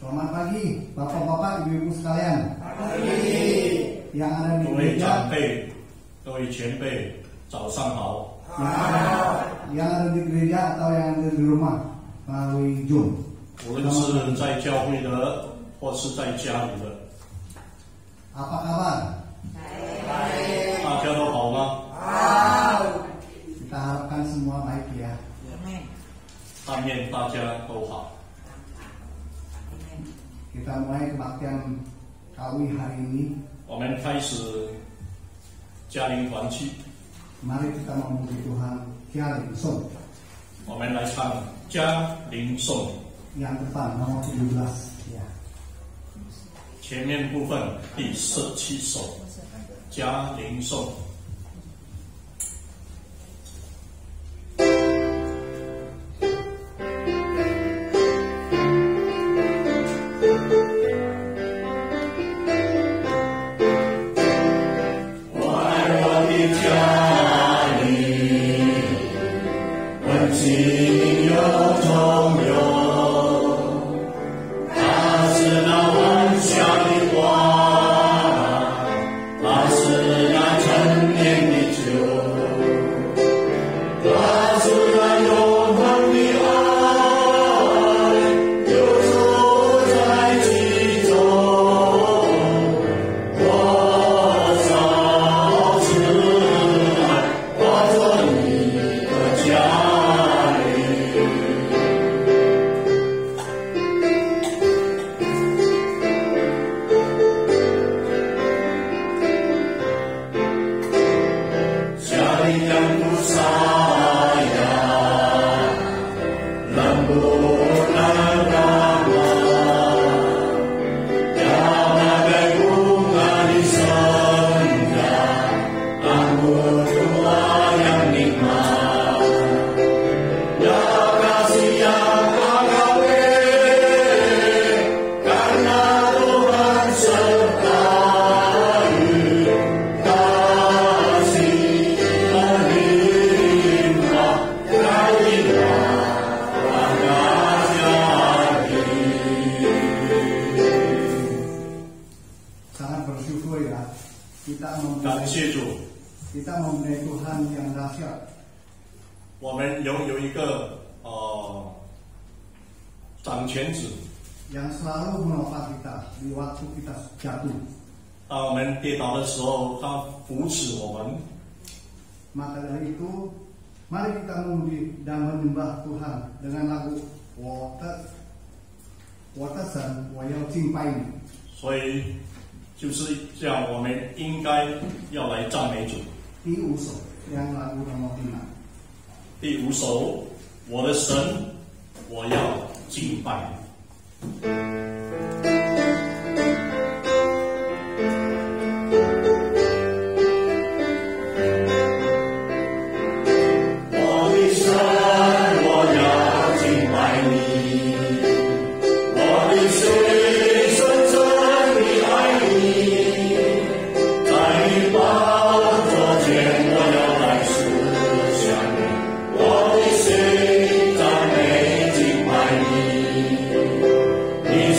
Selamat pagi, Bapak-bapak, Ibu-ibu sekalian. Pagi. Yang ada di 各位 gereja, 长辈、各位前辈，早上好。 yang ada di gereja atau yang ada di rumah melalui Zoom. 无论是在教会的，或是在家里的， Apa kabar? 大家都好吗？ Kita harapkan semua baik ya. 但愿大家都好。 Kita mulai kebaktian Kawi hari ini. 我们开始家庭团契， Mari kita memuji Tuhan Kia Lingsong. 我们来唱家灵颂 Yang depan nomor 17 ya. 前面部分第17首家灵颂。 Sangat bersyukur ya.感谢主， Kita mempunyai Tuhan yang dahsyat. 我们拥有一个掌权者。 Yang selalu menopang kita di waktu kita jatuh. 当我们跌倒的时候，他扶持我们。 Maka dari itu, mari kita memuji dan menyembah Tuhan dengan lagu 我的神，我要敬拜你。 所以就是这样，我们应该要来赞美主。 第5首yang lagu nomor 5. 第5首，我的神，我要敬拜你。 你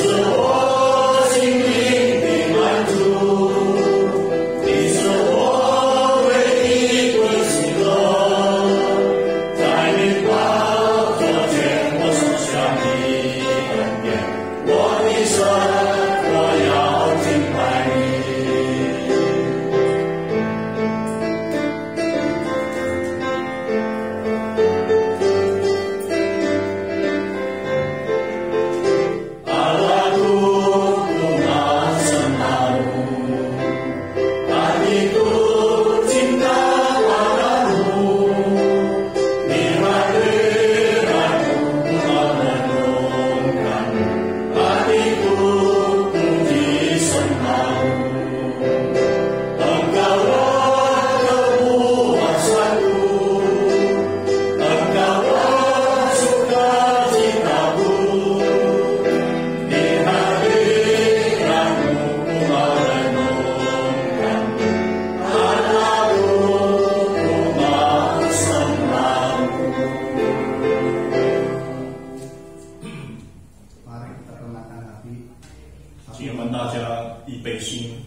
请我们大家预备心，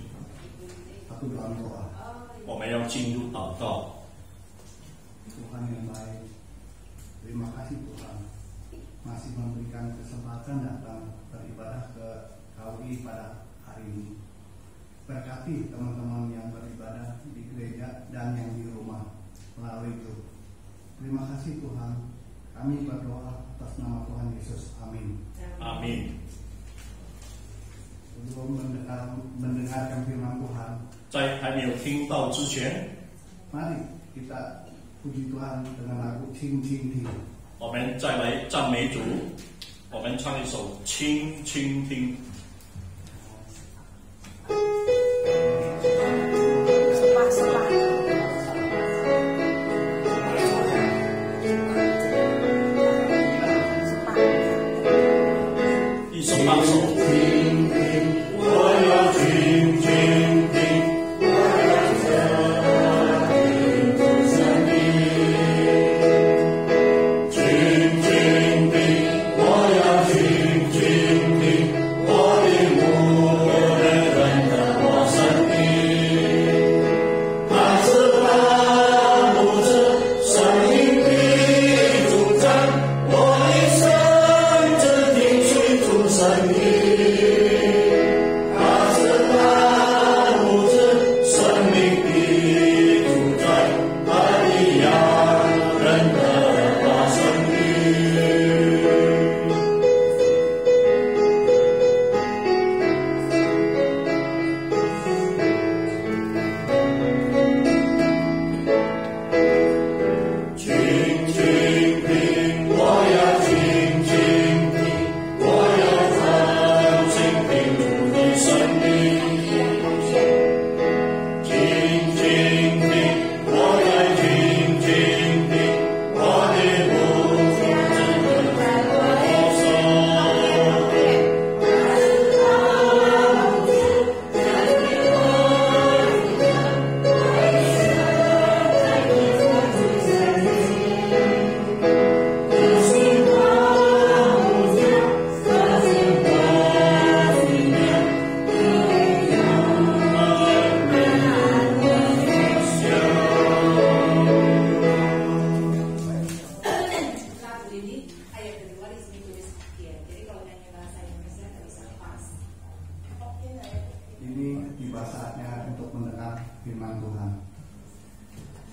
Aku berdoa. 我们要进入祷告。 Tuhan yang baik, terima kasih Tuhan masih memberikan kesempatan datang beribadah ke KUI pada hari ini. Berkati teman-teman yang beribadah di gereja dan yang di rumah melalui itu. Terima kasih Tuhan. Kami berdoa atas nama Tuhan Yesus. Amin. Amin。 Sebelum mendengarkan firman Tuhan, 在还没有听到之前， mari kita puji Tuhan dengan lagu Cing Cing Ting. 我们再来赞美主。我们唱一首《轻轻听》。 一首八首。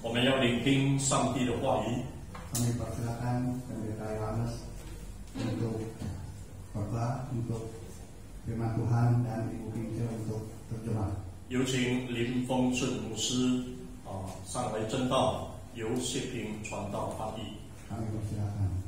我们要聆听上帝的话语。 Kami persilakan Pendeta Yohanes untuk khotbah untuk firman Tuhan dan Ibu Pince untuk terjemah. 有请林丰顺牧师上来正道，由谢平传道翻译。 Kami persilakan.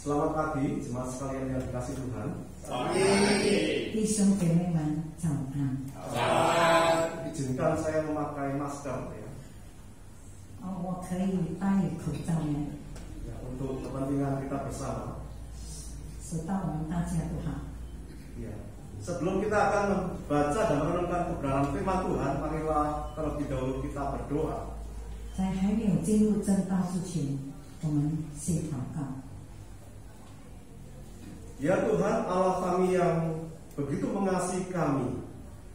Selamat pagi, jemaat sekalian yang dikasihi Tuhan. Izinkan saya memakai masker ya. Untuk kepentingan kita bersama. Ya. Sebelum kita akan membaca dan merenungkan kebenaran firman Tuhan, marilah terlebih dahulu kita berdoa. Ya Tuhan Allah kami yang begitu mengasihi kami,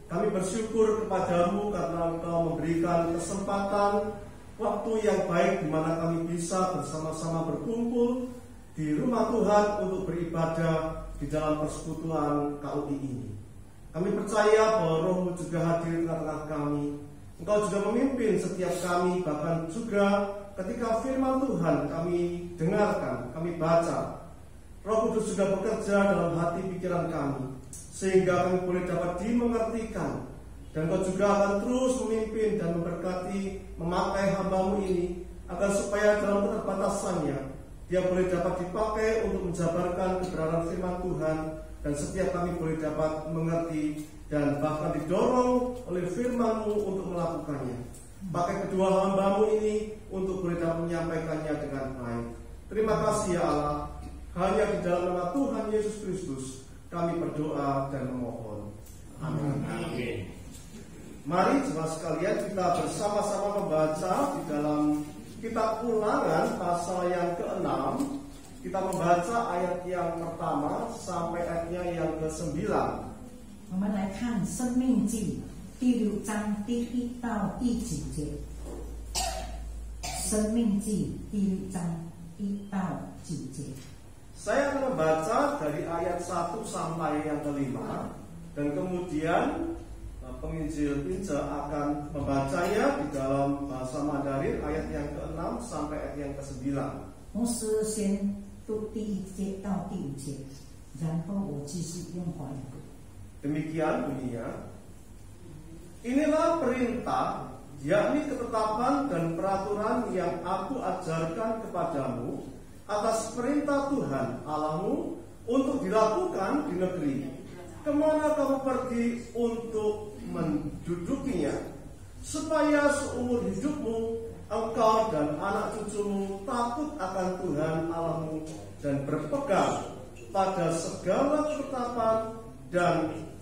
kami bersyukur kepadamu karena Engkau memberikan kesempatan waktu yang baik di mana kami bisa bersama-sama berkumpul di rumah Tuhan untuk beribadah di dalam persekutuan KUI ini. Kami percaya bahwa Roh-Mu juga hadir di tengah-tengah kami. Engkau juga memimpin setiap kami, bahkan juga ketika firman Tuhan kami dengarkan, kami baca, Roh Kudus juga bekerja dalam hati pikiran kami, sehingga kami boleh dapat dimengertikan. Dan Kau juga akan terus memimpin dan memberkati, memakai hamba-Mu ini, agar supaya dalam keterbatasannya, dia boleh dapat dipakai untuk menjabarkan kebenaran firman Tuhan, dan setiap kami boleh dapat mengerti, dan bahkan didorong oleh firman-Mu untuk melakukannya. Pakai kedua hamba-Mu ini untuk boleh dapat menyampaikannya dengan baik. Terima kasih ya Allah. Hanya di dalam nama Tuhan Yesus Kristus kami berdoa dan memohon. Amin. Mari jemaat sekalian kita bersama-sama membaca di dalam kitab Ulangan pasal yang ke-6. Kita membaca ayat yang pertama sampai ayatnya yang ke-9. 我们来看《生命记》第6章第1到第9节。《生命记》第6章1到9节。 Saya akan membaca dari ayat 1 sampai yang ke-5 dan kemudian penginjil Injil akan membacanya di dalam bahasa Mandarin ayat yang ke-6 sampai ayat yang ke-9. 牧师先读第1节到第5节，然后我继续用华语读。 Demikian bunyinya. Inilah perintah, yakni ketetapan dan peraturan yang aku ajarkan kepadamu atas perintah Tuhan Allahmu untuk dilakukan di negeri kemana kamu pergi untuk mendudukinya, supaya seumur hidupmu engkau dan anak cucumu takut akan Tuhan Allahmu dan berpegang pada segala ketetapan dan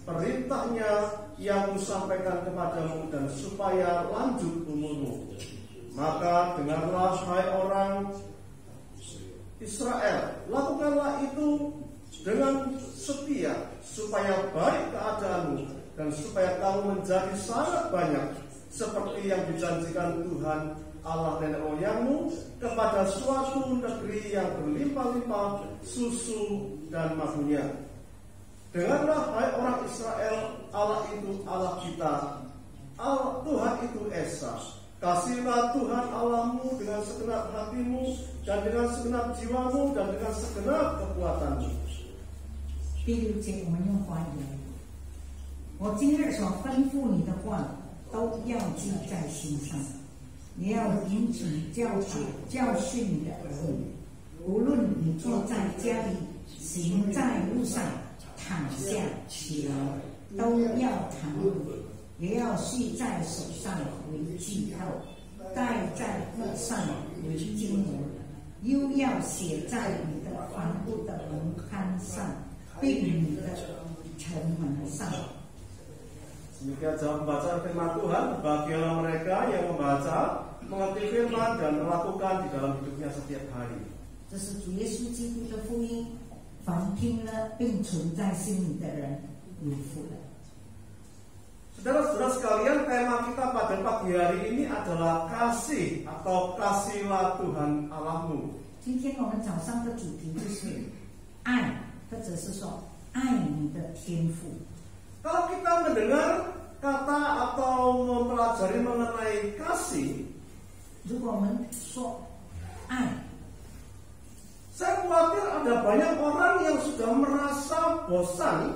perintahnya yang kusampaikan kepadamu, dan supaya lanjut umurmu. Maka dengarlah hai orang Israel, lakukanlah itu dengan setia, supaya baik keadaanmu dan supaya kamu menjadi sangat banyak, seperti yang dijanjikan Tuhan Allah nenek moyangmu kepada suatu negeri yang berlimpah-limpah susu dan madunya. Dengarlah hai orang Israel, Allah itu Allah kita, Allah Tuhan itu Esa. Kasihlah Tuhan Allahmu dengan segenap hatimu dan dengan segenap jiwamu dan dengan segenap kekuatanmu. 第6节我们用华语来读。我今日所吩咐你的话，都要记在心上，也要引起教训你的儿女。无论你坐在家里，行在路上，躺下起来，都要谈论，也要系在手上为记号，戴在脖上为经文，又要写在你的房屋的门槛上，并你的城门上。 Demikian jawab pembacaan firman Tuhan. Bagianlah mereka yang membaca, mengerti firman dan melakukan di dalam hidupnya setiap hari. 这是主耶稣基督的福音，凡听了并存在心里的人有福了。 Saudara-saudara sekalian, tema kita pada pagi hari ini adalah kasih atau kasihlah Tuhan Allahmu. 今天我们早上的主题就是爱，或者是说爱你的天赋。 Kalau kita mendengar kata atau mempelajari mengenai kasih, 如果我们说爱， saya khawatir ada banyak orang yang sudah merasa bosan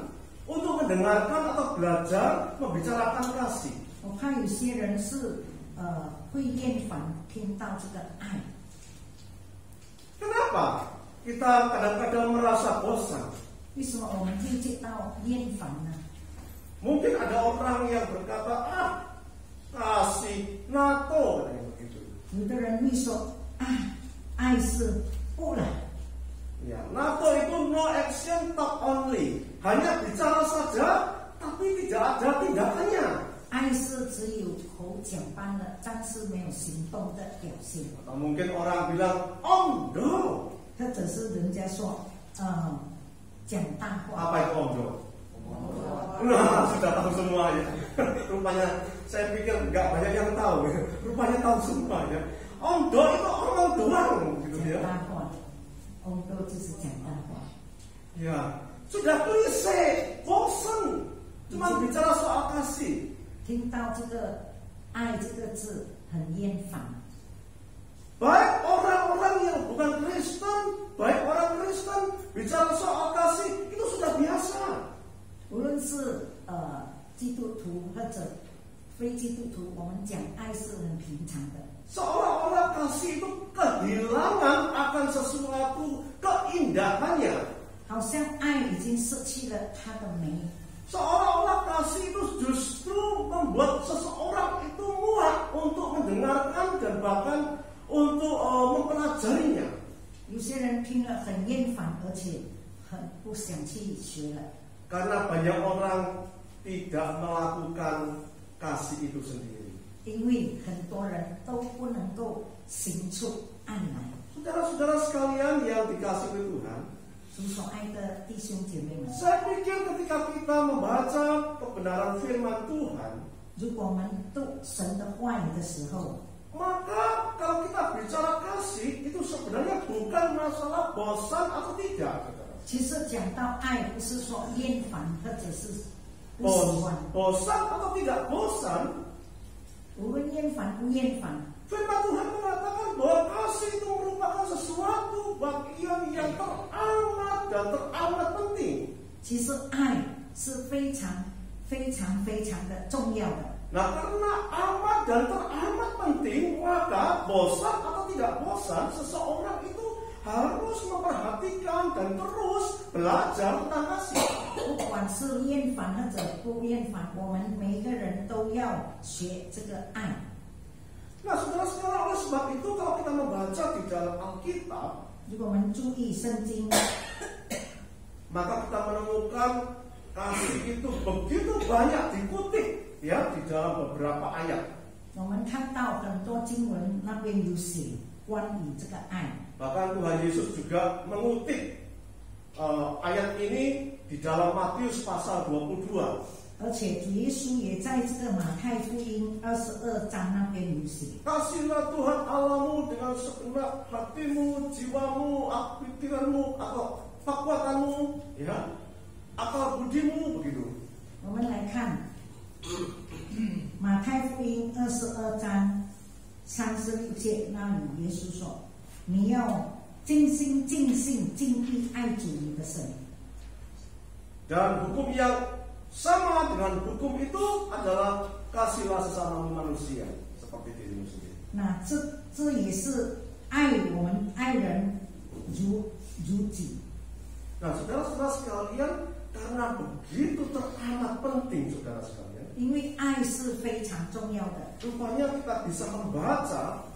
untuk mendengarkan atau belajar membicarakan kasih. 我怕有些人是会厌烦听到这个爱。 Kenapa kita kadang-kadang merasa bosan? 为什么我们会觉到厌烦呢？ Mungkin ada orang yang berkata, kasih NATO kayak begitu. 有的人会说爱是不了。 Ya, NATO itu no action talk only, hanya bicara saja, tapi tidak ada tindakannya. 爱是只有口讲般的，但是没有行动的表现。 Atau mungkin orang bilang omdo. 或者是人家说讲大话。 Apa itu omdo? Nah, sudah tahu semua ya. Rupanya saya pikir nggak banyak yang tahu. Rupanya tahu semua ya. Omdo itu omong doang gitu 讲 ya. 大话，omdo就是讲大话。 Ya, sudah klise, bosan, cuma bicara soal kasih. 听到这个爱这个字很厌烦。 Baik orang-orang yang bukan Kristen, baik orang Kristen bicara soal kasih itu sudah biasa. 无论是基督徒或者非基督徒，我们讲爱是很平常的。 Seolah-olah kasih itu kehilangan akan sesuatu keindahannya. 好像爱已经失去了它的美。 Seolah-olah kasih itu justru membuat seseorang itu muak untuk mendengarkan dan bahkan untuk mempelajarinya. 有些人听了很厌烦，而且很不想去学了。 Karena banyak orang tidak melakukan kasih itu sendiri. 因为很多人都不能够行出爱来。 Saudara-saudara sekalian yang dikasihi oleh Tuhan, 主所爱的弟兄姐妹们， saya pikir ketika kita membaca kebenaran firman Tuhan, 如果我们读神的话语的时候， maka kalau kita bicara kasih itu sebenarnya bukan masalah bosan atau tidak, saudara. 其实讲到爱，不是说厌烦或者是不喜欢， Bosan atau tidak bosan, 无论厌烦不厌烦， firman Tuhan mengatakan bahwa kasih itu merupakan sesuatu bagian yang teramat dan teramat penting. 其实爱是非常非常非常的重要的。 Nah, karena amat dan teramat penting, maka bosan atau tidak bosan, seseorang itu harus memperhatikan dan terus belajar tentang kasih. 不管是厌烦或者不厌烦，我们每一个人都要学这个爱。 Nah, saudara-saudara, oleh sebab itu kalau kita membaca di dalam Alkitab, 如果我们注意圣经， maka kita menemukan kasih itu begitu banyak dikutip ya di dalam beberapa ayat. 我们看到很多经文那边有写关于这个爱。 Bahkan Tuhan Yesus juga mengutip ayat ini di dalam Matius pasal 22. 而且主耶稣也在这个马太福音22章那边有写。 Kasihlah Tuhan Allahmu dengan segenap hatimu, jiwamu, pikiranmu, atau kekuatanmu, ya, akal budimu, begitu. 我们来看马太福音22章36节，那里耶稣说：“你要尽心、尽性、尽意爱主你的神。” Dan hukum yang sama dengan hukum itu adalah kasihlah sesama manusia seperti dirimu sendiri. 那这也是爱我们爱人如己。 Nah, saudara-saudara sekalian, karena begitu teramat penting, saudara sekalian, 因为爱是非常重要的。 rupanya kita bisa membaca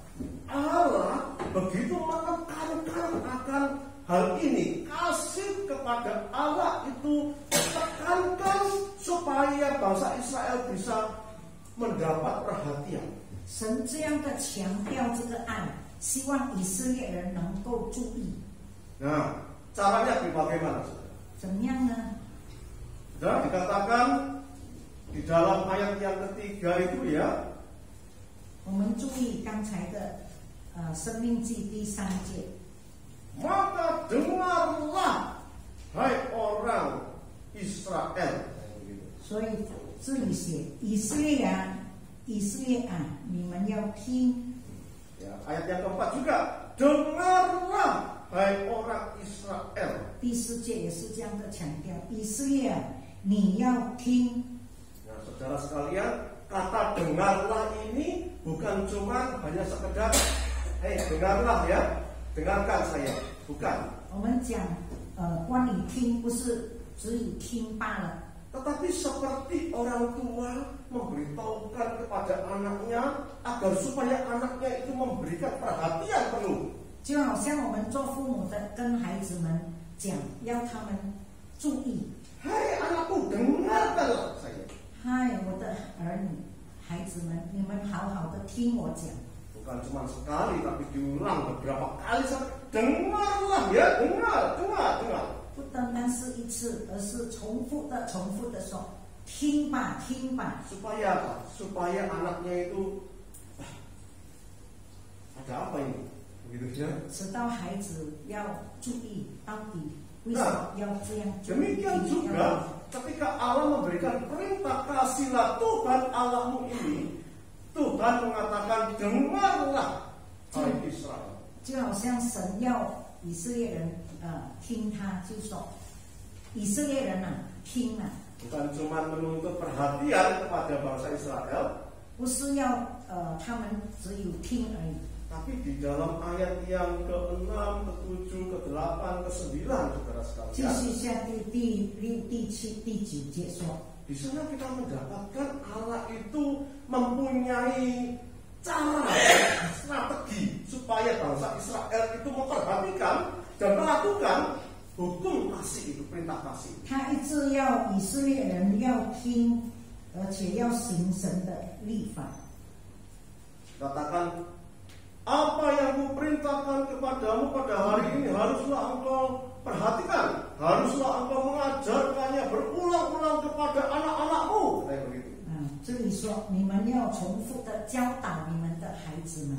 Allah begitu menekankan akan hal ini. Kasih kepada Allah itu ditekankan supaya bangsa Israel bisa mendapat perhatian. 神这样的强调这个爱，希望以色列人能够注意。 Nah, caranya bagaimana, saudara? 怎么样呢？ Saudara, dikatakan di dalam ayat yang ketiga itu ya, 我们注意刚才的生命记第3节。 maka dengarlah hai orang Israel. 所以这里写以色列啊，以色列啊，你们要听。 Ya, ayat yang keempat juga, dengarlah hai orang Israel. 第4节也是这样的强调，以色列啊，你要听。 Nah, saudara sekalian, kata dengarlah ini bukan cuma hanya sekedar, dengarlah ya, dengarkan saya, bukan. 我们讲关于听，不是只有听罢了。 Tetapi seperti orang tua memberitahukan kepada anaknya agar supaya anaknya itu memberikan perhatian penuh. 就好像我们做父母的跟孩子们讲，要他们注意。 Hai anakku, dengarkanlah saya. 嗨，我的儿女、孩子们，你们好好的听我讲。 Bukan cuma sekali, tapi diulang beberapa kali sampai dengarlah ya, dengar. 不单单是一次，而是重复的说，听吧，听吧。 Supaya apa? Supaya anaknya itu ada apa ini? Begitu ya. 直到孩子要注意到底为什么要这样做。 Demikian juga ketika Allah memberikan perintah kasihlah Tuhan Allahmu ini, Tuhan mengatakan dengarlah hai Israel. 就好像神要以色列人听他，就说以色列人啊，听啊， Bukan cuma menuntut perhatian kepada bangsa Israel, 不是要他们只有听而已。 tapi di dalam ayat yang ke-6, ke-7, ke-8, ke-9, saudara 继 sekalian, 续下第6、第7、第9节说， di sana kita mendapatkan Allah itu mempunyai cara strategi supaya bangsa Israel itu memperhatikan dan melakukan hukum kasih itu, perintah kasih. 他一直要以色列人要听，而且要行神的律法。 Katakan, apa yang kuperintahkan kepadamu pada hari ini haruslah engkau perhatikan, haruslah engkau mengajarkannya berulang-ulang kepada anak-anakmu. Kayak begitu. 这里说你们要重复的教导你们的孩子们。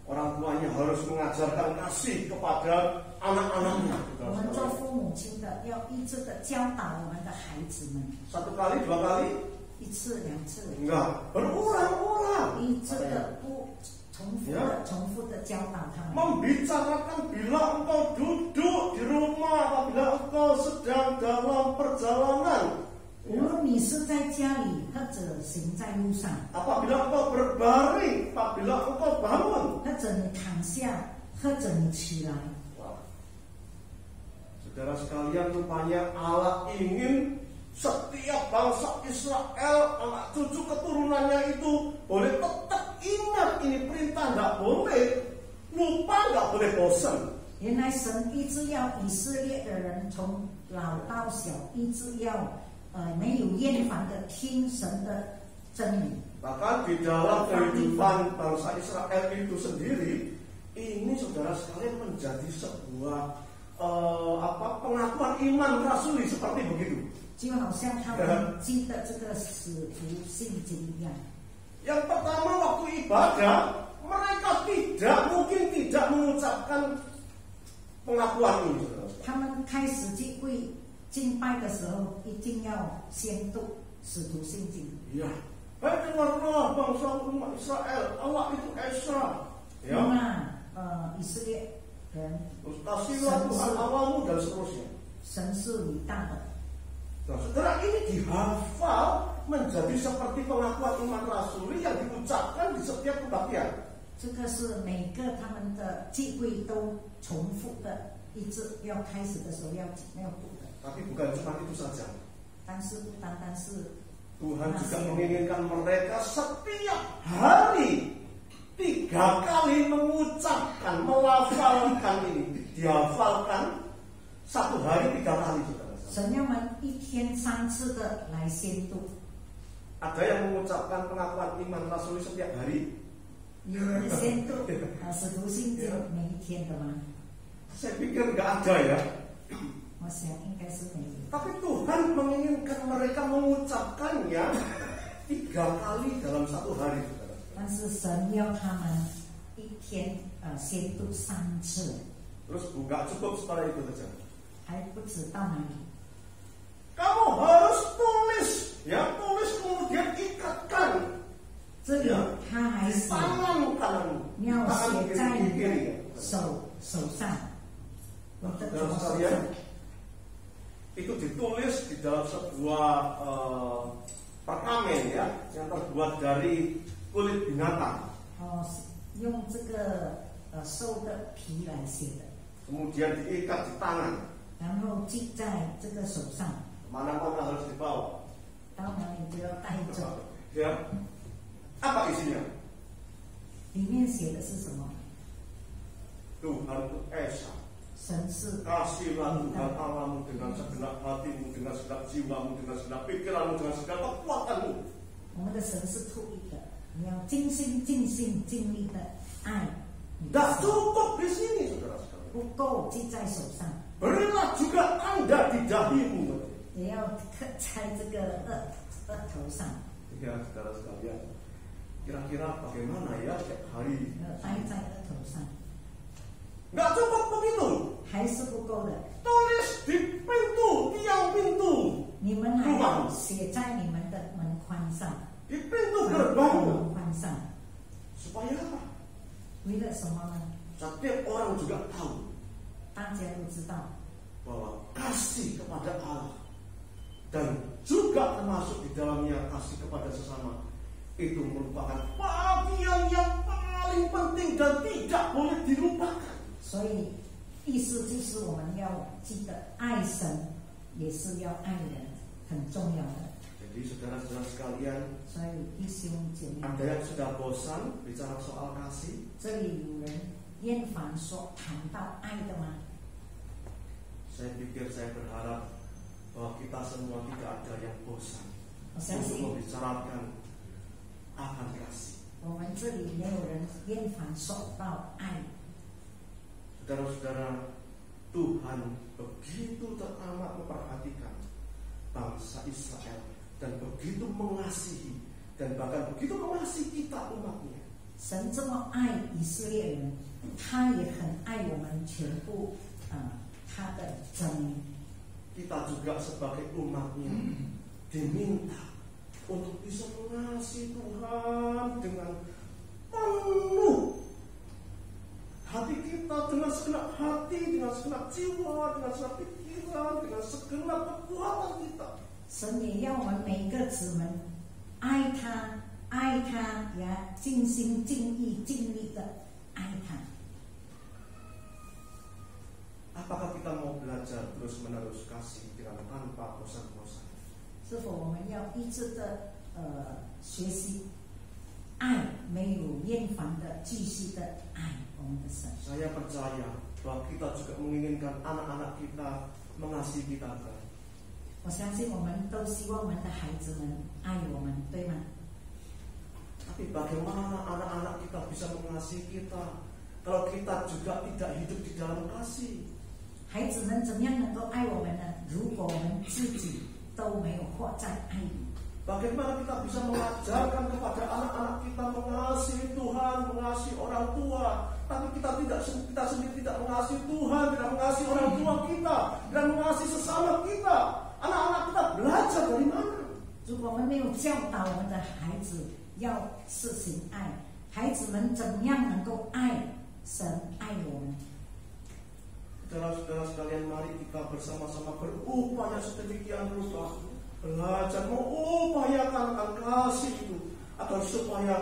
Orang tuanya harus mengajarkan kasih kepada anak-anaknya. 我们做父母亲的要一直的教导我们的孩子们。 Satu kali, dua kali? 一次两次。 Enggak, berulang-ulang. 一直的不重复的教导他们。 Membicarakan bila engkau duduk di rumah, apabila engkau sedang dalam perjalanan. 无论你是在家里或者行在路上， Apabila engkau berbaring, apabila engkau bangun. 或者你躺下，或者你起来。 Saudara sekalian, rupanya Allah ingin setiap bangsa Israel, anak cucu keturunannya itu boleh tetap ingat ini perintah, nggak boleh lupa, nggak boleh bosan. 原来神一直要以色列的人从老到小，一直要没有厌烦的听神的真理。 Bahkan di dalam kehidupan bangsa Israel itu sendiri, ini saudara sekalian menjadi sebuah pengakuan iman rasuli seperti begitu. 就好像他们记得这个使徒信经一样。 Yang pertama waktu ibadah, mereka mungkin tidak mengucapkan pengakuan ini. 他们开始聚会敬拜的时候，一定要先读使徒信经。 Ya, dengarlah bangsa umat Israel, Allah itu Esa. Ya. 那以色列人， Kasihlah Tuhan Allahmu dan seterusnya. 神是伟大的。 Nah, saudara, ini dihafal menjadi seperti pengakuan iman rasuli yang diucapkan di setiap kebaktian. 这个是每个他们的聚会都重复的，一直要开始的时候要读的。 Tapi bukan cuma itu saja. 但是不单单是 Tuhan juga menginginkan mereka setiap hari 3 kali mengucapkan, melafalkan ini, dihafalkan 1 hari 3 kali. 神要我们一天3次的来宣读。 Ada yang mengucapkan pengakuan iman rasuli setiap hari? 有人宣读使徒信经每一天的吗？ Saya pikir nggak ada ya. 我想应该是没有。 Tapi Tuhan menginginkan mereka mengucapkannya 3 kali dalam 1 hari. 但是神要他们一天宣读3次。 Terus nggak cukup seperti itu saja. 还不知到哪里。 Kamu harus tulis, ya tulis kemudian ikatkan. 这里他还写， Tangan kananmu, 你要 tangan 写在 kiri 你 kiri. 的手上，我的 Saudara 左手 sekalian, 上。 itu ditulis di dalam sebuah perkamen ya, yang terbuat dari kulit binatang. 用这个兽的皮来写的， Kemudian diikat di tangan. 然后系在这个手上， Mana-mana harus dibawa. 到哪里都要带走。 Ya, apa isinya? 里面写的是什么？ Tuhan itu Esa. 神是 Kasihlah Tuhan Allahmu dengan segenap hatimu, dengan segenap jiwamu, dengan segenap pikiranmu, dengan segenap kekuatanmu. 我们的神是独一的，你要尽心、尽心、尽力的爱。 Tidak cukup di sini, saudara sekalian. 不够系在手上， Berilah juga Anda di dahimu. 也要刻在这个额头上， Ya, saudara sekalian. Kira-kira bagaimana ya tiap hari? 要戴在额头上， Nggak cukup begitu. 还是不够的。 Tulis di pintu, tiang pintu. 你们还要写在你们的门框上， Di pintu 门 gerbangmu. 框上， Supaya apa? 为了什么呢？ Setiap orang juga tahu 大家都知道， bahwa kasih kepada Allah dan juga termasuk di dalamnya kasih kepada sesama itu merupakan bagian yang paling penting dan tidak boleh dilupakan. 所以意思就是我们要记得爱神，也是要爱人，很重要的。 Jadi Jadi saudara-saudara sekalian, 所以弟兄姐妹， ada yang sudah bosan bicara soal kasih? 这里有人厌烦说谈到爱的吗？ Saya pikir, saya berharap bahwa kita semua tidak ada yang bosan 我相 untuk 信 membicarakan akan kasih. 我们这里没有人厌烦说到爱。 Saudara-saudara, Tuhan begitu teramat memperhatikan bangsa Israel dan begitu mengasihi dan bahkan begitu mengasihi kita umatnya. 神这么爱以色列人，他也很爱我们全部他的子民。 Kita juga sebagai umatnya diminta untuk bisa mengasihi Tuhan dengan penuh hati kita, dengan segenap hati, dengan segenap jiwa, dengan segenap pikiran, dengan segenap kekuatan kita. 神也要我们每一个子民爱他，爱他，也尽心尽意尽力的爱他。 Apakah kita mau belajar terus-menerus kasih dengan tanpa bosan-bosan? 是否我们要一直的学习爱，没有厌烦的继续的爱我们的神？ Saya percaya bahwa kita juga menginginkan anak-anak kita mengasihi kita. 我相信我们都希望我们的孩子们爱我们，对吗？ Tapi bagaimana anak-anak kita bisa mengasihi kita kalau kita juga tidak hidup di dalam kasih? 孩子们怎么样能够爱我们呢？如果我们自己都没有活在爱里， Bagaimana kita bisa mengajarkan kepada anak-anak kita mengasihi Tuhan, mengasihi orang tua, tapi kita sendiri tidak mengasihi Tuhan, tidak mengasihi orang tua kita, dan mengasihi sesama kita. Anak-anak kita belajar dari mana? 如果我们没有教导我们的孩子要实行爱，孩子们怎么样能够爱神爱我们？ Saudara-saudara sekalian, mari kita bersama-sama berupaya sedemikian rupa belajar mengupayakan akan kasih itu agar supaya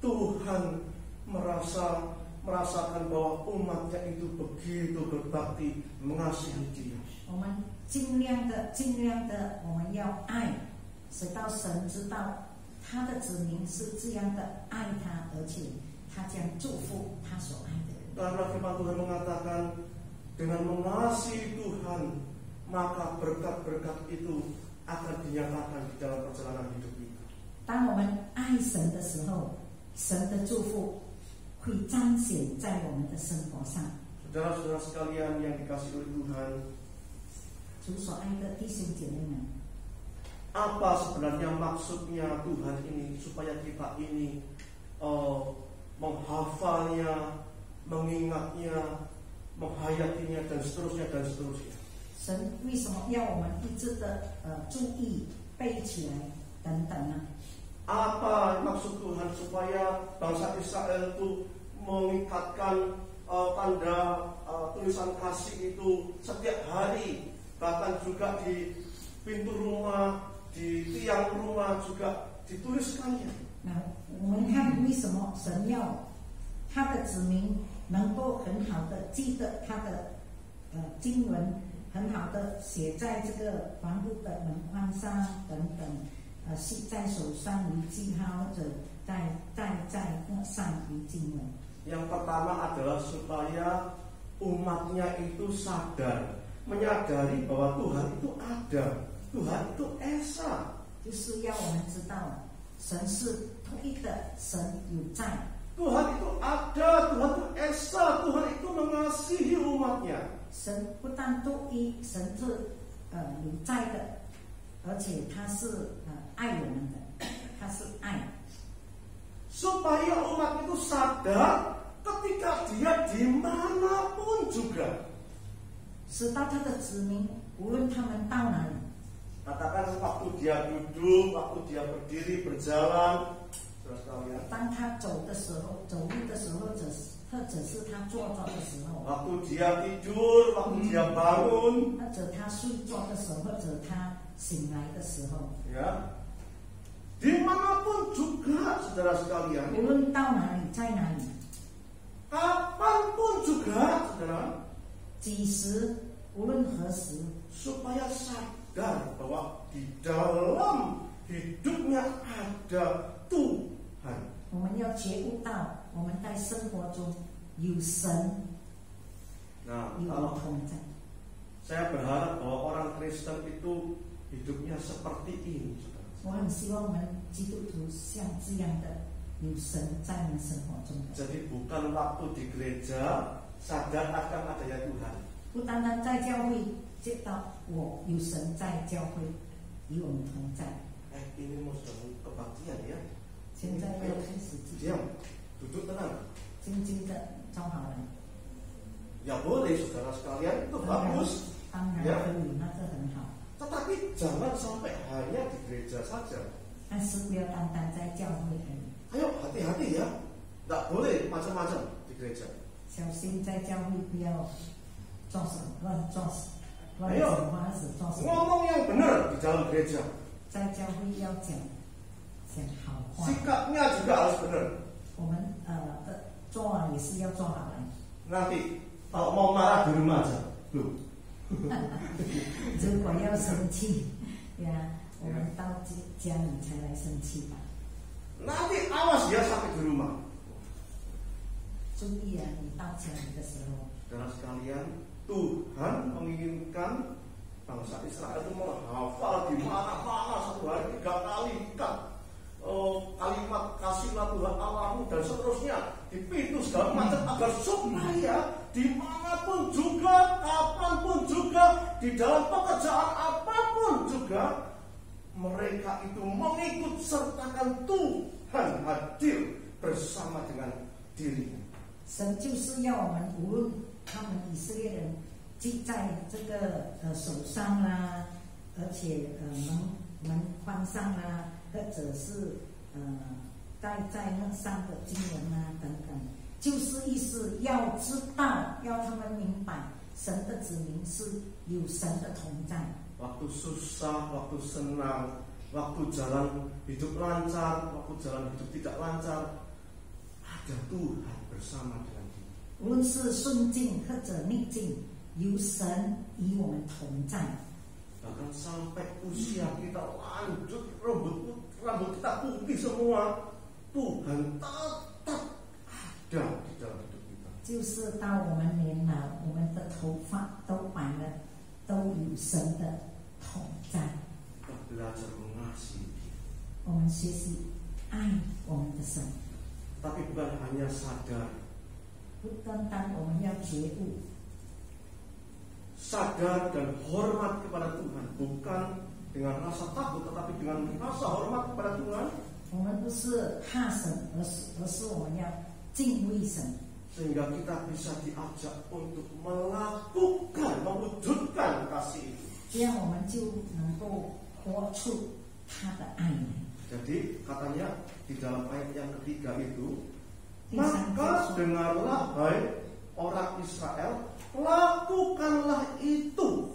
Tuhan merasakan bahwa umatnya itu begitu berbakti mengasihi Dia. 我们尽量的，我们要爱，直到神知道他的子民是这样的爱他，而且他将祝福他所爱的人。 Karena firman Tuhan mengatakan dengan mengasihi Tuhan maka berkat-berkat itu akan dinyatakan di dalam perjalanan hidup kita. 当我们爱神的时候，神的祝福会彰显在我们的生活上。 Saudara-saudara sekalian yang dikasihi oleh Tuhan, 主所爱的弟兄姐妹们， apa sebenarnya maksudnya Tuhan ini supaya kita ini menghafalnya, mengingatnya, menghayatinya dan seterusnya dan seterusnya. 神为什么要我们一直的注意背起来等等呢？ Apa maksud Tuhan supaya bangsa Israel itu mengikatkan tanda tulisan kasih itu setiap hari, bahkan juga di pintu rumah, di tiang rumah juga dituliskannya. 那我们看为什么神要他的子民能够很好的记得他的经文，很好的写在这个房屋的门框上等等，系在手上为记号，或者带在那上为经文。 Yang pertama adalah supaya umatnya itu sadar, menyadari bahwa Tuhan itu ada, Tuhan itu esa. 就是要我们知道，神是同一的，神有在。 Tuhan itu ada, Tuhan itu esa, Tuhan itu mengasihi umatnya. 神不但独一，神是有在的，而且他是爱我们的，他是爱。 Supaya umat itu sadar ketika dia dimanapun juga. 使到他的子民，无论他们到哪里， Katakan waktu dia duduk, waktu dia berdiri, berjalan, saudara sekalian. 当他走的时候，走路的时候，或者是他坐着的时候， Waktu dia tidur, waktu dia bangun, 或者他睡着的时候，或者他醒来的时候， ya. Dimanapun juga, saudara sekalian. 无论到哪里，在哪里， Kapanpun juga, saudara. 几时，无论何时， Supaya sadar bahwa di dalam hidupnya ada Tuhan. 我们要觉悟到我们在生活中有神 Nah, 与我 kalau 们同在。 saya berharap bahwa orang Kristen itu hidupnya seperti ini, saudara. 我很希望我们基督徒像这样的有神在我们生活中的， Jadi bukan waktu di gereja sadar akan adanya Tuhan. 不单单在教会知道我有神在教会与我们同在。 Ini mau sedang kebaktian ya. 现在要开始自己 Diam, duduk tenang. 静静的招好人， Ya boleh saudara sekalian, itu bagus. 当然可以，那个很好， Tetapi jangan sampai hanya di gereja saja. 但是不要单单在教会而已。 Ayo hati-hati ya, tidak boleh macam-macam di gereja. 小心在教会不要做什么乱做乱没有讲话，是做什么？ Ngomong yang benar di dalam gereja. 在教会要讲好话， Sikapnya juga harus benar. 我们做也是要做好人。 Nanti kalau mau marah di rumah aja. Loh. 如果要生气呀，我们到家里才来生气吧。 Nanti awas ya sampai di rumah. 注意啊，你到家里的时候， Saudara sekalian, Tuhan menginginkan bangsa Israel itu menghafal di mana-mana 1 hari 3 kali kalimat kasihlah Tuhan Allahmu dan seterusnya di pintu segala macam agar supaya dimanapun juga, kapanpun juga, di dalam pekerjaan apapun juga mereka itu mengikut sertakan Tuhan hadir bersama dengan dirinya. 神就是要我们，无论他们以色列人记在这个手上啦，而且门框上啦，或者是带在那上的经文啊等等，就是意思要知道，要他们明白神的子民是有神的同在。 Waktu susah, waktu senang, waktu jalan hidup lancar, waktu jalan hidup tidak lancar, ada Tuhan bersama dengan kita. 无论是顺境或者逆境，有神与我们同在。 Bahkan sampai usia kita lanjut, rambut kita putih semua, Tuhan tetap ada di dalam hidup kita. 就是到我们年老，我们的头发都白了，都有神的同在。 Kita belajar mengasihi Dia. 我们学习爱我们的神， Tapi bukan hanya sadar, 不单单我们要觉悟， sadar dan hormat kepada Tuhan, bukan dengan rasa takut, tetapi dengan rasa hormat kepada Tuhan. 我们不是怕神，而是我们要敬畏神， Sehingga kita bisa diajak untuk melakukan, mewujudkan kasih itu. 这样我们就能够活出他的爱来。 Jadi katanya di dalam ayat yang ketiga itu, Di sana maka Yesus. dengarlah hai orang Israel, lakukanlah itu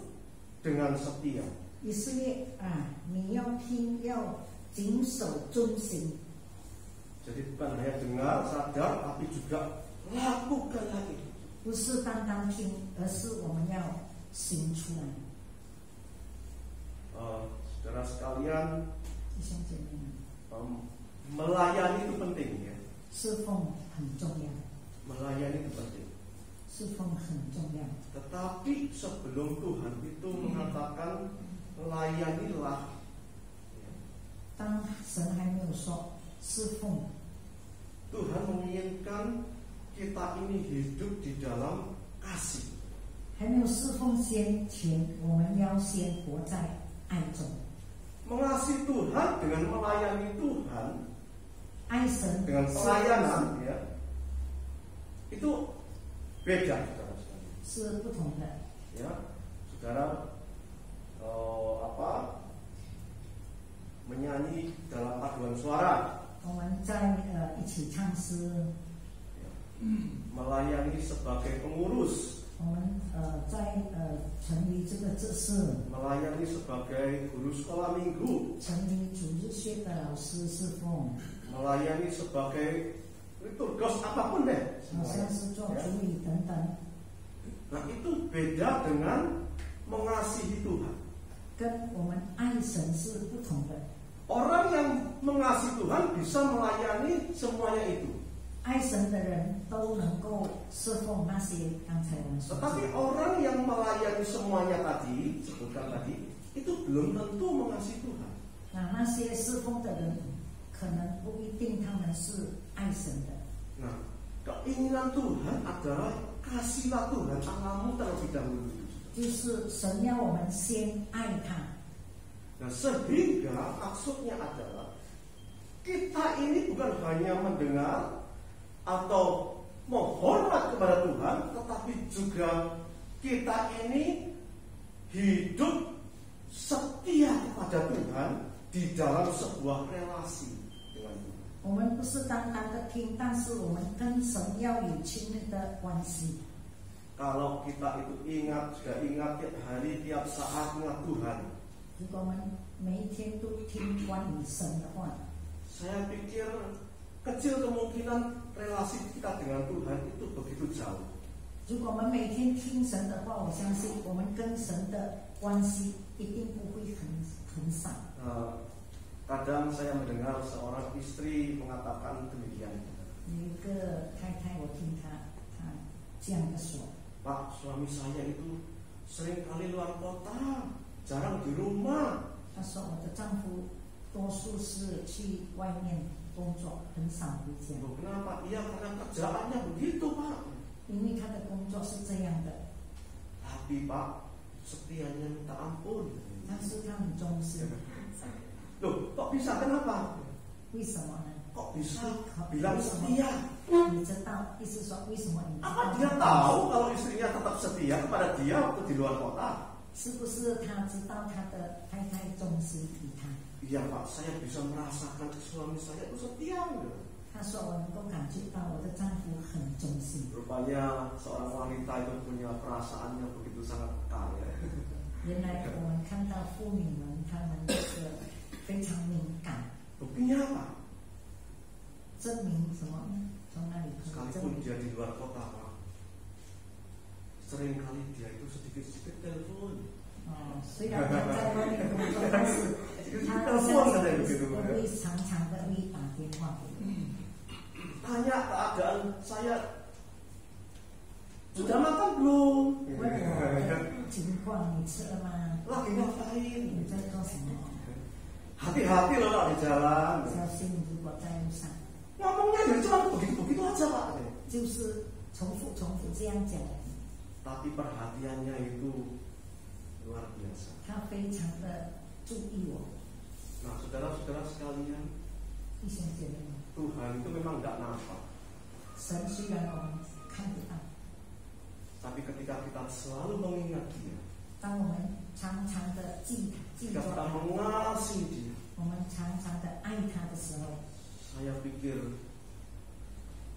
dengan setia. 以色列啊，你要听，要谨守遵行。 Jadi bukan hanya dengar, sadar, tapi juga lakukanlah itu. 不是单单听，而是我们要行出来。 Saudara sekalian, 弟兄姐妹们， melayani itu penting ya. 侍奉很重要， Melayani itu penting. 侍奉很重要。 Tetapi sebelum Tuhan itu mengatakan layanilah, 当神还没有说侍奉， Tuhan menginginkan kita ini hidup di dalam kasih. 还没有侍奉先前，我们要先活在爱中。 Mengasihi Tuhan dengan melayani Tuhan, 爱神 dengan pelayanan ya, itu beda, saudara-saudara. 是不同的。 Ya, saudara menyanyi dalam paduan suara, 我们在一起唱诗， melayani sebagai pengurus, 我们在成立这个执事， melayani sebagai guru sekolah minggu, 成立主日学的老师侍奉， melayani sebagai liturgos apapun deh, 好像是做主理等等， Nah itu beda dengan mengasihi Tuhan. 跟我们爱神是不同的。Orang yang mengasihi Tuhan bisa melayani semuanya itu. 爱神的人都能够侍奉那些刚才我们说的。 Tetapi orang yang melayani semuanya tadi, sebutkan tadi, itu belum tentu mengasihi Tuhan. 那些侍奉的人，可能不一定他们是爱神的。 Nah, keinginan Tuhan adalah kasihlah Tuhan Allahmu terlebih dahulu. 就是神要我们先爱他。 Nah, sehingga maksudnya adalah kita ini bukan hanya mendengar atau menghormat kepada Tuhan, tetapi juga kita ini hidup setia kepada Tuhan di dalam sebuah relasi dengan Tuhan. 我们不是单单的听，但是我们跟神要有亲密的关系。 Kalau kita itu sudah ingat tiap hari, tiap saat ingat Tuhan. 如果我们每一天都听关于神的话， Saya pikir kecil kemungkinan relasi kita dengan Tuhan itu begitu jauh. 如果我们每天听神的话，我相信我们跟神的关系一定不会很少。 Kadang saya mendengar seorang istri mengatakan demikian. 有一个太太，我听她这样的说。 Pak, suami saya itu sering kali luar kota, jarang di rumah. 她说我的丈夫多数是去外面工作，很少回家。 Loh, kenapa? Iya, karena kerjaannya begitu, Pak. 因为她的工作是这样的， Tapi Pak, setianya minta ampun. 但是她很忠心。 Loh, kok bisa? Kenapa? 为什么呢？ Kok bisa bilang setia? 你知道，意思说为什么你知道？ Apa dia tahu kalau istrinya tetap setia kepada dia waktu di luar kota? 是不是他知道他的太太忠心于他？ Iya Pak, saya bisa merasakan suami saya itu setia. 他说我能够感觉到我的丈夫很忠心。 Rupanya seorang wanita itu punya perasaannya begitu sangat kaya. 原来我们看到妇女们，她们这个非常敏感， Buktinya apa? 证明什么呢？从哪里可以证 Sekalipun 明？ dia di luar kota, Pak, seringkali dia itu sedikit-sedikit telepon. 虽然他在外面工作，但是他我会常常的会打电话给你， Tanya keadaan saya, sudah makan belum? 问我的情况，你吃了吗？ Lagi ngapain? 你在做什么？ Hati-hati loh Pak di jalan. 小心，如果在路上， Ngomongnya jadi cuma begitu-begitu aja Pak. 就是重复这样讲， Tapi perhatiannya itu luar biasa. 他非常的注意我。 Nah, saudara-saudara sekalian, 弟兄姐妹们， Tuhan itu memang tidak nampak. 神虽然我们看不到， Tapi ketika kita selalu mengingat Dia, 当我们常常的记 ketika 住 kita 他， mengasihi Dia, 我们常常的爱他的时候， saya pikir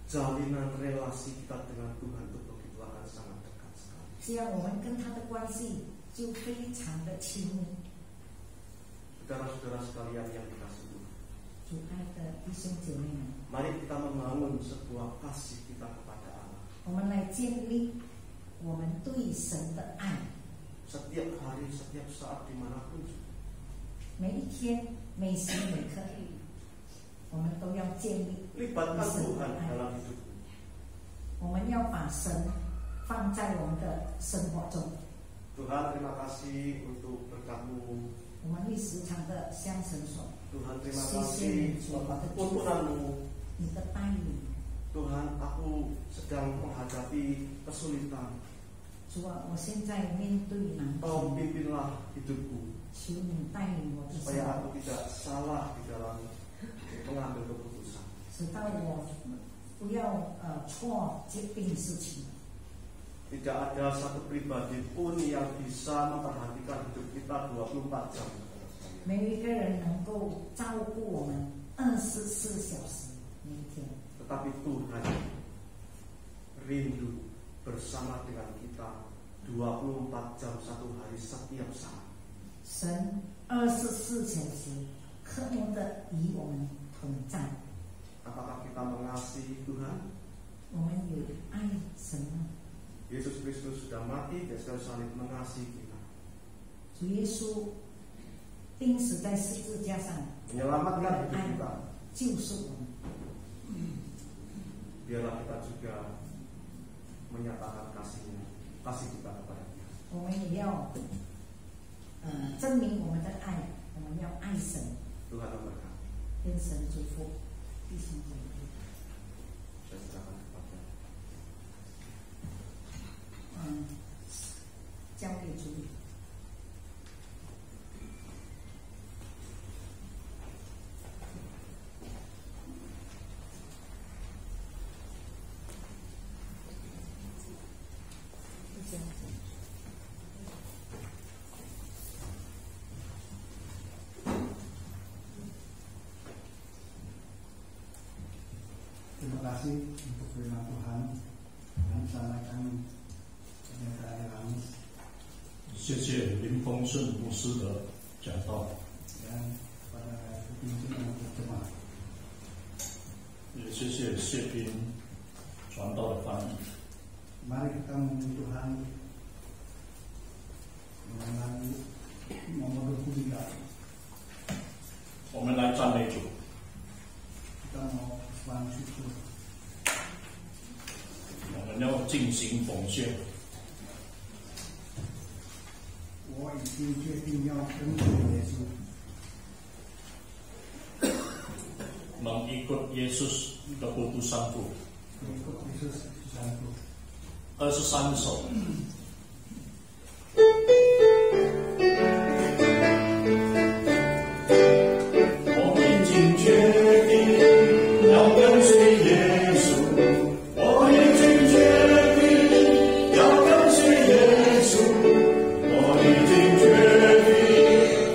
jalinan relasi kita dengan Tuhan itu begitu akan sangat dekat sekali. 这样我们跟他的关系就非常的亲密。 Saudara-saudara sekalian yang dikasihi Tuhan, 主爱的弟兄姐妹们， mari kita membangun sebuah kasih kita kepada Allah. 我们来建立我们对神的爱， Setiap hari, setiap saat, dimanapun. 每一天、每时每刻，我们都要建立 Libatkan 神的 Tuhan 爱。 dalam hidupmu. 我们要把神放在我们的生活中， Tuhan, terima kasih untuk berkat-Mu. 我们会时常的向神说 Tuhan, terima kasih atas tuntunan-Mu. 你的带领。 Tuhan, aku sedang menghadapi kesulitan. 主啊，我现在面对难 Kau 题， pimpinlah hidupku 求你带领我的生 supaya 活， aku tidak salah di dalam mengambil keputusan. 直到我不要错决定事情。 Tidak ada satu pribadi pun yang bisa memperhatikan hidup kita 24 jam. 没有一个人能够照顾我们24小时每一天， Tetapi Tuhan rindu bersama dengan kita 24 jam satu hari setiap saat. 神24小时刻意的与我们同在。 Apakah kita mengasihi Tuhan? 我们有爱神吗？ Yesus Kristus sudah mati di atas kayu salib mengasihi kita. 主耶稣钉死在十字架上， menyelamatkan hidup 爱 kita. 救赎我们。 Biarlah kita juga menyatakan kasih kita kepada Dia. 我们也要证明我们的爱，我们要爱神， Tuhan memberkati. 跟神祝福，弟兄姐妹。 Saya serahkan kepada 交给主理。 Terima kasih untuk firman Tuhan yang disampaikan pendeta Yohanes 谢谢林丰顺牧师的讲道， dan kepada pemimpin yang terjemah. 也谢谢谢斌传道的翻译。 Mari kita memuji Tuhan mengenai nomor 23. 我们来赞美主， Kita mau selalu syukur. 我们要进行奉献。 我已经决定要跟随耶稣， mengikut Yesus keputusanku. mengikut Yesus keputusanku. 23首。 我已经决定要跟随耶稣，我已经决定要跟随耶稣，我已经决定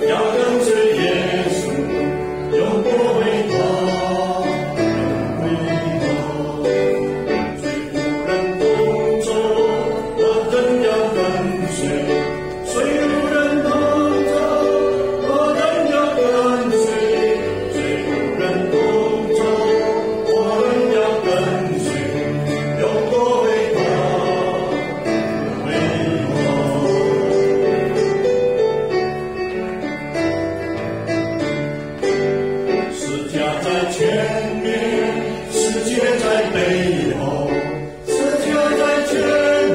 要跟随耶稣，永不回头，永不回头。虽无人同走，我仍要跟随；虽无人同走，我仍要跟随；虽无人同走，我仍要跟随，永不回头，不回头。世家在前面，世界在背后；世家在前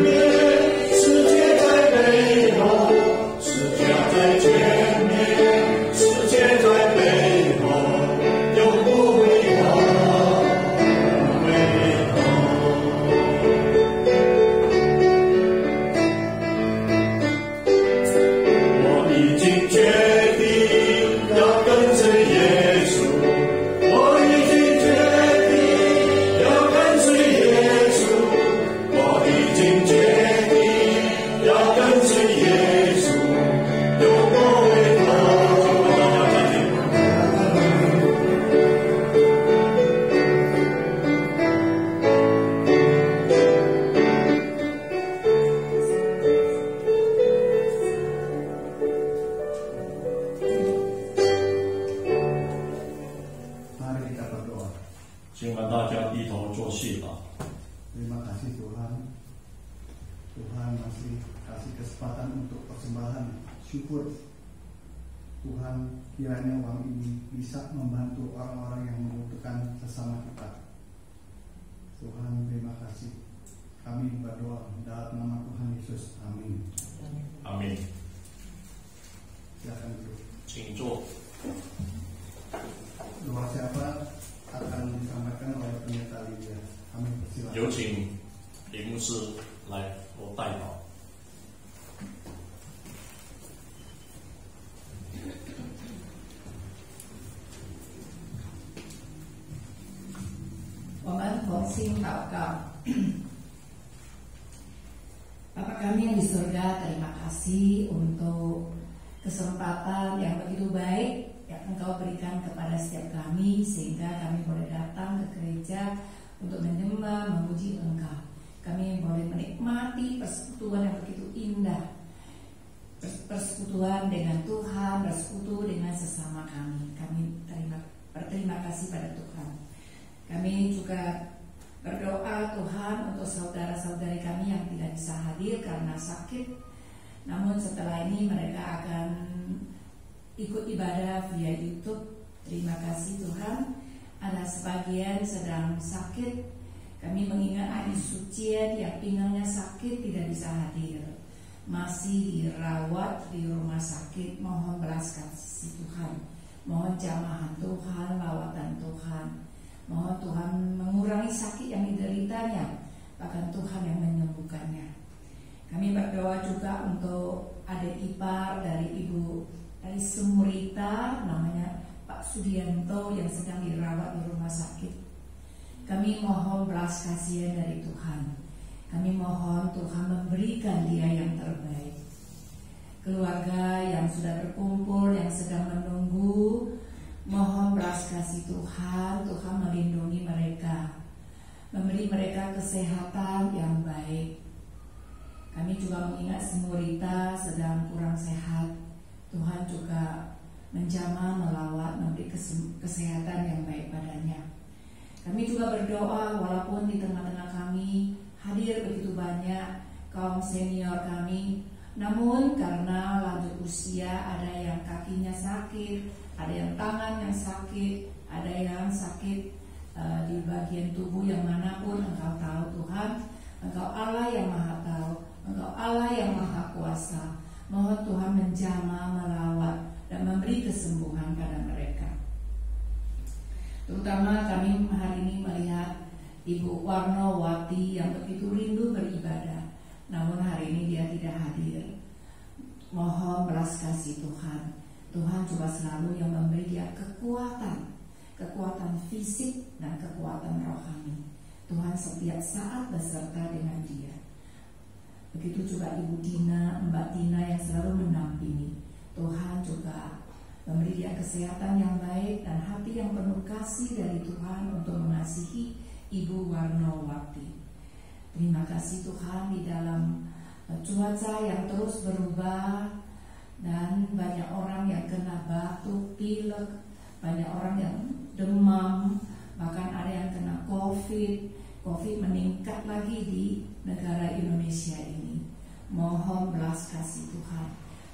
面，世界在背后；世家在前面，世界在背后，永不回头，不回头。我已经决定要跟随耶稣，我已经决定要跟随耶稣，我已经决定要跟随耶稣，永不回头。Mari kita berdoa. 请我们大家低头作谢吧。 Terima kasih Tuhan. Tuhan masih kasih kesempatan untuk persembahan syukur. Tuhan, kiranya uang ini bisa membantu orang-orang yang membutuhkan sesama kita. Tuhan, terima kasih. Kami berdoa dalam nama Tuhan Yesus. Amin. 阿门。 Silakan duduk. 请坐。 Doa siapa akan disampaikan oleh pendeta Lydia. Kami persilakan. 有请林牧师来我代祷。 我们同心祷告。Bapa kami yang di surga, terima kasih untuk kesempatan yang begitu baik yang Engkau berikan kepada setiap kami, sehingga kami boleh datang ke gereja untuk menyembah, memuji Engkau. Kami boleh menikmati persekutuan yang begitu indah, persekutuan dengan Tuhan, bersekutu dengan sesama kami. Kami berterima kasih pada Tuhan. Kami juga berdoa Tuhan untuk saudara-saudari kami yang tidak bisa hadir karena sakit. Namun setelah ini mereka akan ikut ibadah via YouTube. Terima kasih Tuhan. Ada sebagian sedang sakit. Kami mengingat adik Sucian yang pinggangnya sakit tidak bisa hadir, masih dirawat di rumah sakit. Mohon belas kasih Tuhan, mohon jamahan Tuhan, lawatan Tuhan. Mohon Tuhan mengurangi sakit yang dideritanya, bahkan Tuhan yang menyembuhkannya. Kami berdoa juga untuk adik ipar dari dari Semurita, namanya Pak Sudianto yang sedang dirawat di rumah sakit. Kami mohon belas kasihan dari Tuhan. Kami mohon Tuhan memberikan dia yang terbaik. Keluarga yang sudah berkumpul, yang sedang menunggu, mohon belas kasih Tuhan. Tuhan melindungi mereka, memberi mereka kesehatan yang baik. Kami juga mengingat Semurita sedang kurang sehat. Tuhan juga menjamah, melawat, memberi kesehatan yang baik padanya. Kami juga berdoa walaupun di tengah-tengah kami hadir begitu banyak kaum senior kami, namun karena lanjut usia ada yang kakinya sakit, ada yang tangan yang sakit, ada yang sakit di bagian tubuh yang manapun. Engkau tahu Tuhan, Engkau Allah yang maha tahu, Engkau Allah yang maha kuasa. Mohon Tuhan menjamah, melawat dan memberi kesembuhan pada mereka. Terutama kami hari ini melihat Ibu Warnowati yang begitu rindu beribadah, namun hari ini dia tidak hadir. Mohon belas kasih Tuhan. Tuhan juga selalu yang memberi dia kekuatan fisik dan kekuatan rohani. Tuhan setiap saat beserta dengan dia. Begitu juga Ibu Dina, Mbak Dina yang selalu mendampingi. Tuhan juga memberi dia kesehatan yang baik dan hati yang penuh kasih dari Tuhan untuk mengasihi Ibu Warnowati. Terima kasih Tuhan, di dalam cuaca yang terus berubah dan banyak orang yang kena batuk, pilek, banyak orang yang demam, bahkan ada yang kena COVID meningkat lagi di negara Indonesia ini. Mohon belas kasih Tuhan,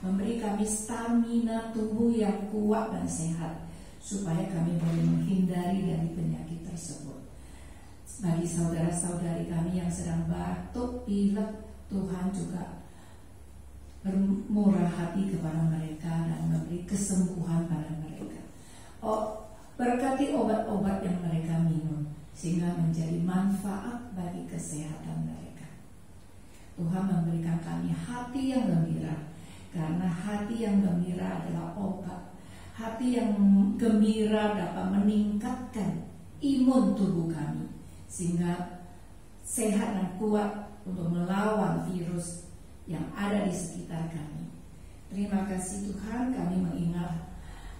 memberi kami stamina tubuh yang kuat dan sehat, supaya kami boleh menghindari dari penyakit tersebut. Bagi saudara-saudari kami yang sedang batuk, pilek, Tuhan juga bermurah hati kepada mereka dan memberi kesembuhan pada mereka. Berkati obat-obat yang mereka minum, sehingga menjadi manfaat bagi kesehatan mereka. Tuhan memberikan kami hati yang gembira, karena hati yang gembira adalah obat. Hati yang gembira dapat meningkatkan imun tubuh kami, sehingga sehat dan kuat untuk melawan virus yang ada di sekitar kami. Terima kasih Tuhan, kami mengingat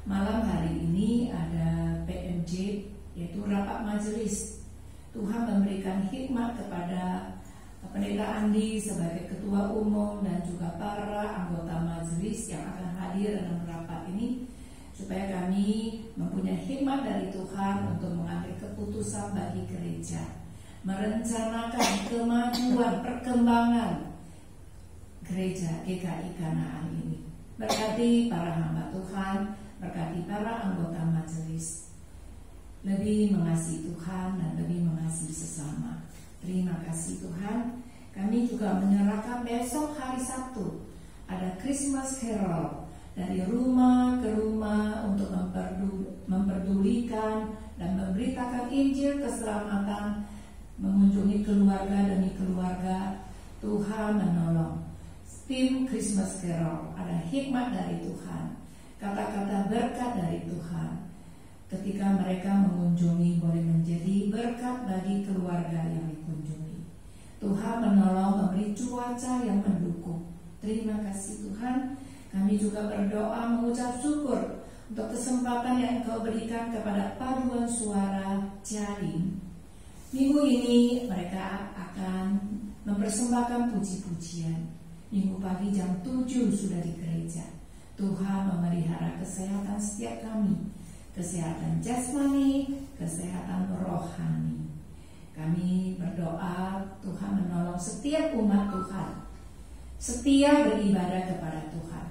malam hari ini ada PMJ, yaitu rapat majelis. Tuhan memberikan hikmat kepada Pendeta Andi sebagai ketua umum dan juga para anggota majelis yang akan hadir dalam rapat ini, supaya kami mempunyai hikmat dari Tuhan untuk mengambil keputusan bagi gereja, merencanakan kemajuan perkembangan gereja GKI Kanaan ini. Berkati para hamba Tuhan, berkati para anggota majelis, lebih mengasihi Tuhan dan lebih mengasihi sesama. Terima kasih Tuhan. Kami juga menyerahkan besok hari Sabtu ada Christmas Carol dari rumah ke rumah untuk memperdulikan dan memberitakan Injil keselamatan, mengunjungi keluarga demi keluarga. Tuhan menolong. Tim Christmas Carol ada hikmat dari Tuhan, kata-kata berkat dari Tuhan. Ketika mereka mengunjungi boleh menjadi berkat bagi keluarga yang dikunjungi. Tuhan menolong, memberi cuaca yang mendukung. Terima kasih Tuhan. Kami juga berdoa mengucap syukur untuk kesempatan yang Engkau berikan kepada paduan suara Jaring. Minggu ini mereka akan mempersembahkan puji-pujian. Minggu pagi jam 7 sudah di gereja. Tuhan memelihara kesehatan setiap kami, kesehatan jasmani, kesehatan rohani. Kami berdoa Tuhan menolong setiap umat Tuhan setia beribadah kepada Tuhan.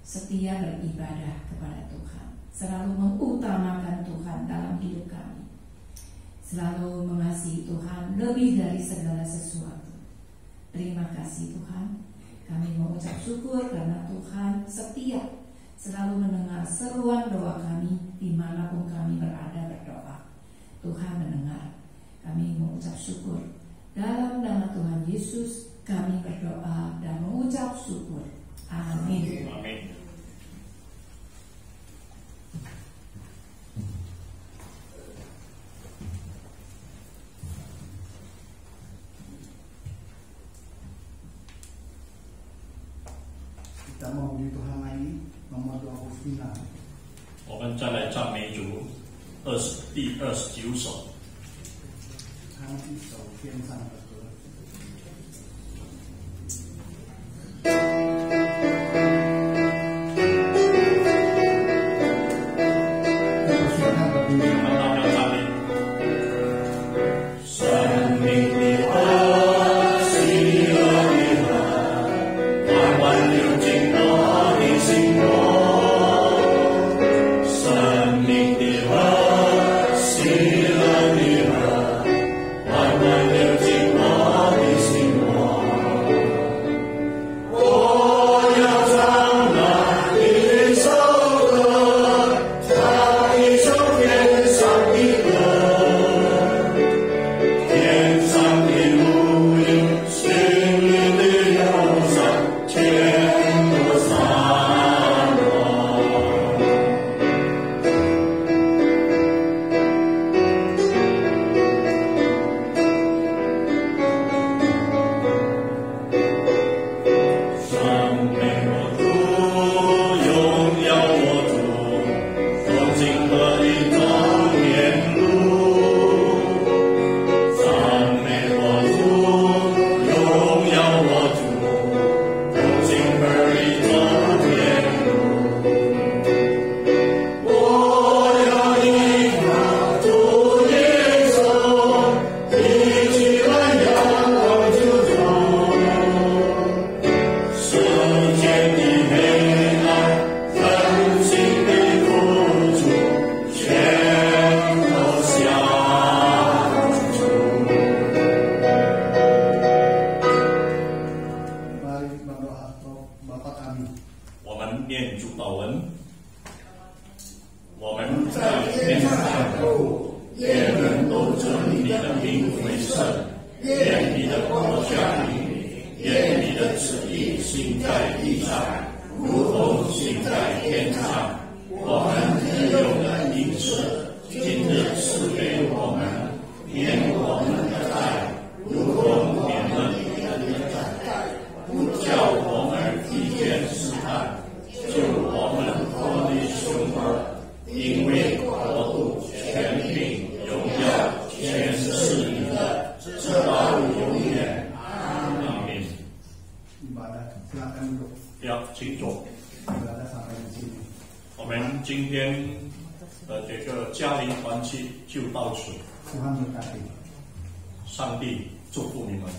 setia beribadah kepada Tuhan, selalu mengutamakan Tuhan dalam hidup kami, selalu mengasihi Tuhan lebih dari segala sesuatu. Terima kasih Tuhan, kami mengucap syukur karena Tuhan setia, selalu mendengar seruan doa kami dimanapun kami berada berdoa. Tuhan mendengar, kami mengucap syukur. Dalam nama Tuhan Yesus kami berdoa dan mengucap syukur. Amin. Amin. Kita memuji Tuhan lagi, nomor 29. 我们再来赞美主第29首。唱一首天上的歌。我们大家赞美。生命的河，喜乐的河，缓缓流进我的心中。生命的河，喜乐的河，缓缓流进我的心中。我要唱那一首歌，唱一首天上的歌。天上的路有心灵的忧伤，天国散落。赞美我主，荣耀我主，走进河里走天路。赞美我主，荣耀我主，走进河里走天路。我要依靠主耶稣，一起来仰望救主。世间的黑暗，人心的苦楚，全都消除。Mari berdoa Bapa kami. 我们念主祷文。我们在天上的父，愿人都称你的名为圣，愿你的国降临，愿你的旨意行在地上，如同行在天上。我们日用的饮食，今日赐给我们，免我们的债，如同免了你的债，不叫我们遇见试探，救我们脱离凶恶。因为国度、权柄、荣耀，全是你的，直到永远。阿门。 Ibadah, silakan duduk. 要请坐。 Ibadah sampai di sini. 我们今天的这个家庭团契就到此。 Tuhan berkati. 上帝祝福你们。